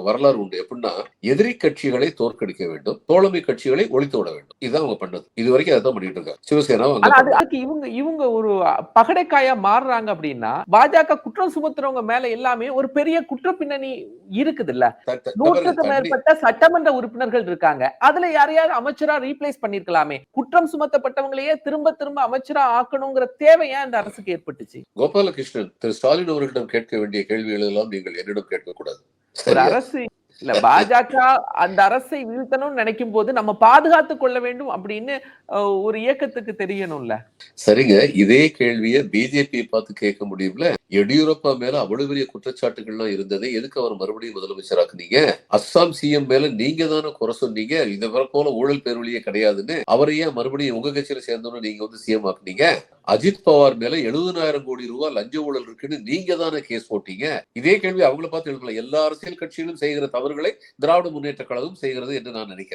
வரலாறு உண்டு. எப்படின்னா, எதிரி கட்சிகளை தோற்கடிக்க வேண்டும், தோழமை கட்சிகளை ஒழித்து விட வேண்டும். இதுதான் அவங்க பண்ணது. இது வரைக்கும் அதான் பண்ணிட்டு இருக்காங்க. சிவசேனா அதுக்கு இவங்க ஒரு பகடைக்காயா மாறுறாங்க அப்படின்னா, பாஜக குற்றம் சுமத்துறவங்க மேல எல்லாமே ஒரு பெரிய குற்ற பின்னணி இருக்குது இல்ல. 100க்கும் மேற்பட்ட சட்டமன்ற உறுப்பினர்கள் இருக்காங்க. அதுல யாரையாவது அமைச்சரா ரீப்ளேஸ் பண்ணிருக்கலாமே. குற்றம் சுமத்தப்பட்டவங்களையே திரும்ப திரும்ப அமைச்சரா ஆக்கணுங்கிற தேவை ஏன் இந்த அரசுக்கு ஏற்பட்டுச்சு? கோபாலகிருஷ்ணன், திரு ஸ்டாலின் அவர்களிடம் கேட்க வேண்டிய கேள்விகள் எல்லாம் நீங்கள் என்னிடம் கேட்கக்கூடாது. ஒரு அரசு இல்ல, பாஜக அந்த அரசை வீழ்த்தணும்னு நினைக்கும் போது நம்ம பாதுகாத்துக் கொள்ள வேண்டும் அப்படின்னு ஒரு இயக்கத்துக்கு தெரியணும்ல. சரிங்க, இதே கேள்வியை பிஜேபி பார்த்து கேட்க முடியும்ல. எடியூரப்பா மேல அவ்வளவு பெரிய குற்றச்சாட்டுகள்லாம் இருந்தது, எதுக்கு அவர் மறுபடியும் முதலமைச்சராக்குனீங்க? அஸ்ஸாம் சிஎம் மேல நீங்க தானே குறை சொன்னீங்க, இதை போல ஊழல் பேர்வழியே கிடையாதுன்னு. அவரையே மறுபடியும் உங்க கட்சியில சேர்ந்தோன்னு நீங்க சிஎம் ஆக்குனீங்க. அஜித் பவார் மேல 70,000 கோடி ரூபாய் லஞ்ச ஊழல் இருக்குன்னு நீங்க தானே கேஸ் போட்டீங்க. இதே கேள்வி அவங்கள பார்த்து எழுதலாம். எல்லா அரசியல் கட்சிகளும் செய்கிற தவறுகளை திராவிட முன்னேற்ற கழகம் செய்கிறது என்று நான் நினைக்கிறேன்.